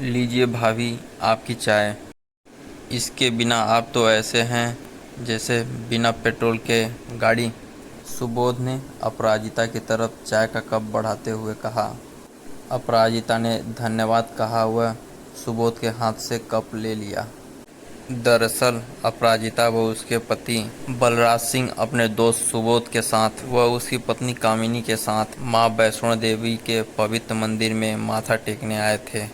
लीजिए भाभी आपकी चाय। इसके बिना आप तो ऐसे हैं जैसे बिना पेट्रोल के गाड़ी। सुबोध ने अपराजिता की तरफ चाय का कप बढ़ाते हुए कहा। अपराजिता ने धन्यवाद कहा। वह सुबोध के हाथ से कप ले लिया। दरअसल अपराजिता व उसके पति बलराज सिंह अपने दोस्त सुबोध के साथ व उसकी पत्नी कामिनी के साथ मां वैष्णो देवी के पवित्र मंदिर में माथा टेकने आए थे।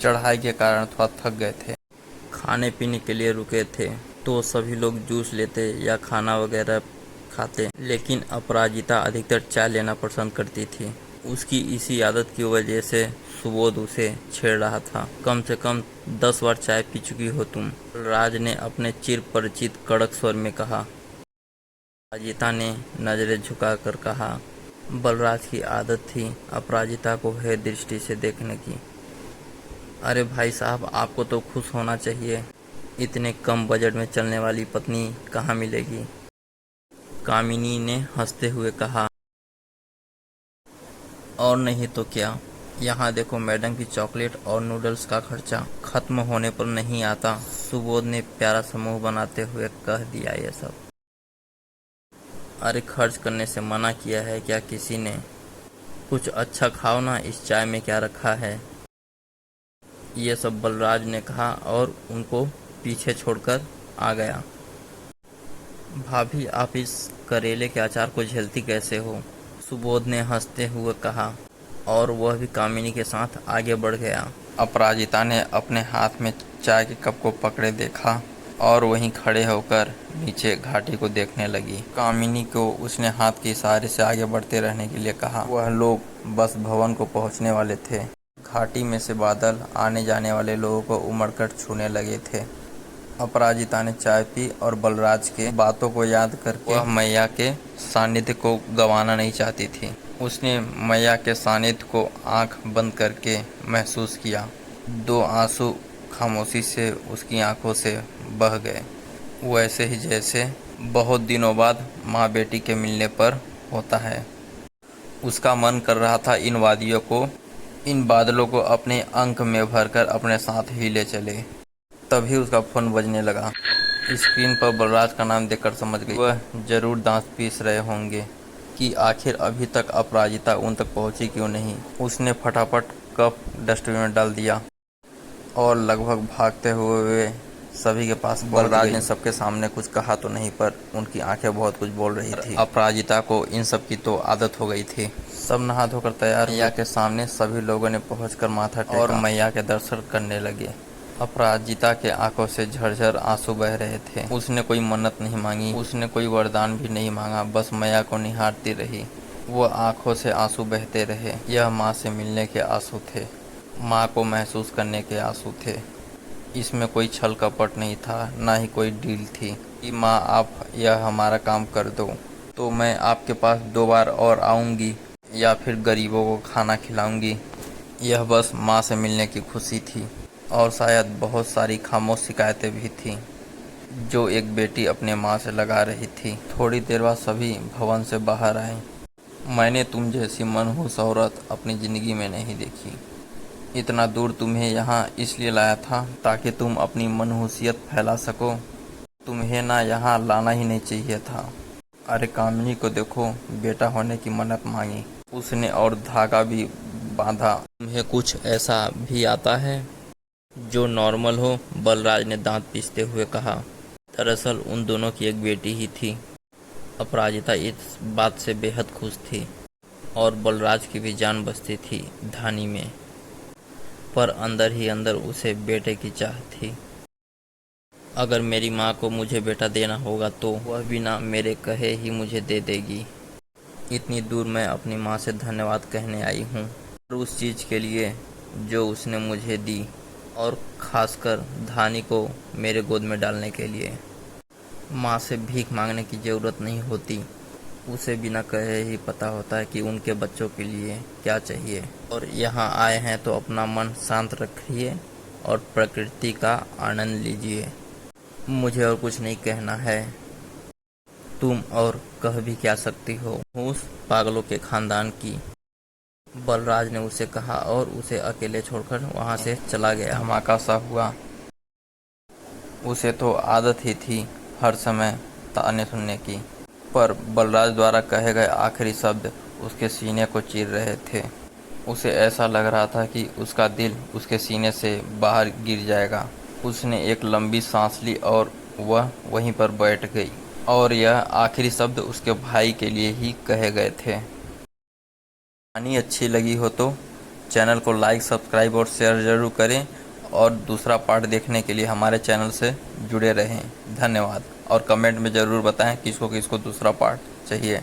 चढ़ाई के कारण थोड़ा थक गए थे। खाने पीने के लिए रुके थे तो सभी लोग जूस लेते या खाना वगैरह खाते, लेकिन अपराजिता अधिकतर चाय लेना पसंद करती थी। उसकी इसी आदत की वजह से सुबोध उसे छेड़ रहा था। कम से कम 10 बार चाय पी चुकी हो तुम, राज ने अपने चिर परिचित कड़क स्वर में कहा। अपराजिता ने नजरें झुकाकर कहा। बलराज की आदत थी अपराजिता को हे दृष्टि से देखने की। अरे भाई साहब, आपको तो खुश होना चाहिए। इतने कम बजट में चलने वाली पत्नी कहाँ मिलेगी? कामिनी ने हंसते हुए कहा। और नहीं तो क्या, यहाँ देखो मैडम की चॉकलेट और नूडल्स का खर्चा खत्म होने पर नहीं आता। सुबोध ने प्यारा समूह बनाते हुए कह दिया ये सब। अरे खर्च करने से मना किया है क्या किसी ने? कुछ अच्छा खाओ ना, इस चाय में क्या रखा है? ये सब बलराज ने कहा और उनको पीछे छोड़कर आ गया। भाभी आप इस करेले के अचार को झेलती कैसे हो? सुबोध ने हंसते हुए कहा और वह भी कामिनी के साथ आगे बढ़ गया। अपराजिता ने अपने हाथ में चाय के कप को पकड़े देखा और वहीं खड़े होकर नीचे घाटी को देखने लगी। कामिनी को उसने हाथ के इशारे से आगे बढ़ते रहने के लिए कहा। वह लोग बस भवन को पहुंचने वाले थे। घाटी में से बादल आने जाने वाले लोगों को उमड़कर छूने लगे थे। अपराजिता ने चाय पी और बलराज के बातों को याद करके वह मैया के सानिध्य को गंवाना नहीं चाहती थी। उसने मैया के सानिध्य को आंख बंद करके महसूस किया। 2 आंसू खामोशी से उसकी आंखों से बह गए, वैसे ही जैसे बहुत दिनों बाद माँ बेटी के मिलने पर होता है। उसका मन कर रहा था इन बादलों को अपने अंक में भरकर अपने साथ ही ले चले। तभी उसका फोन बजने लगा। स्क्रीन पर बलराज का नाम देखकर समझ गई। वह जरूर दांत पीस रहे होंगे कि आखिर अभी तक अपराजिता उन तक पहुंची क्यों नहीं। उसने फटाफट कप डस्टबिन में डाल दिया और लगभग भागते हुए वे सभी के पास बलराज ने सबके सामने कुछ कहा तो नहीं, पर उनकी आंखें बहुत कुछ बोल रही थी। अपराजिता को इन सब की तो आदत हो गई थी। सब नहा धोकर तैयार मैया के सामने सभी लोगों ने पहुंचकर माथा टेका और मैया के दर्शन करने लगे। अपराजिता के आंखों से झरझर आंसू बह रहे थे। उसने कोई मन्नत नहीं मांगी, उसने कोई वरदान भी नहीं मांगा, बस मैया को निहारती रही। वह आंखों से आंसू बहते रहे। यह माँ से मिलने के आंसू थे, माँ को महसूस करने के आंसू थे। इसमें कोई छल कपट नहीं था, ना ही कोई डील थी कि माँ आप यह हमारा काम कर दो तो मैं आपके पास 2 बार और आऊँगी या फिर गरीबों को खाना खिलाऊँगी। यह बस माँ से मिलने की खुशी थी और शायद बहुत सारी खामोश शिकायतें भी थीं जो एक बेटी अपने माँ से लगा रही थी। थोड़ी देर बाद सभी भवन से बाहर आए। मैंने तुम जैसी मनहूस औरत अपनी ज़िंदगी में नहीं देखी। इतना दूर तुम्हें यहाँ इसलिए लाया था ताकि तुम अपनी मनहूसियत फैला सको। तुम्हें ना यहाँ लाना ही नहीं चाहिए था। अरे कामिनी को देखो, बेटा होने की मन्नत मांगी उसने और धागा भी बांधा। तुम्हें कुछ ऐसा भी आता है जो नॉर्मल हो? बलराज ने दांत पीसते हुए कहा। दरअसल उन दोनों की एक बेटी ही थी। अपराजिता इस बात से बेहद खुश थी और बलराज की भी जान बसती थी धानी में, पर अंदर ही अंदर उसे बेटे की चाह थी। अगर मेरी माँ को मुझे बेटा देना होगा तो वह बिना मेरे कहे ही मुझे दे देगी। इतनी दूर मैं अपनी माँ से धन्यवाद कहने आई हूँ और उस चीज़ के लिए जो उसने मुझे दी, और ख़ासकर धानी को मेरे गोद में डालने के लिए। माँ से भीख मांगने की ज़रूरत नहीं होती, उसे बिना कहे ही पता होता है कि उनके बच्चों के लिए क्या चाहिए। और यहाँ आए हैं तो अपना मन शांत रखिए और प्रकृति का आनंद लीजिए। मुझे और कुछ नहीं कहना है। तुम और कह भी क्या सकती हो, उस पागलों के खानदान की। बलराज ने उसे कहा और उसे अकेले छोड़कर वहां से चला गया। धमाका सा हुआ। उसे तो आदत ही थी हर समय ताने सुनने की, पर बलराज द्वारा कहे गए आखिरी शब्द उसके सीने को चीर रहे थे। उसे ऐसा लग रहा था कि उसका दिल उसके सीने से बाहर गिर जाएगा। उसने एक लंबी सांस ली और वह वहीं पर बैठ गई, और यह आखिरी शब्द उसके भाई के लिए ही कहे गए थे। कहानी अच्छी लगी हो तो चैनल को लाइक, सब्सक्राइब और शेयर ज़रूर करें, और दूसरा पार्ट देखने के लिए हमारे चैनल से जुड़े रहें। धन्यवाद। और कमेंट में ज़रूर बताएं किसको किसको दूसरा पार्ट चाहिए।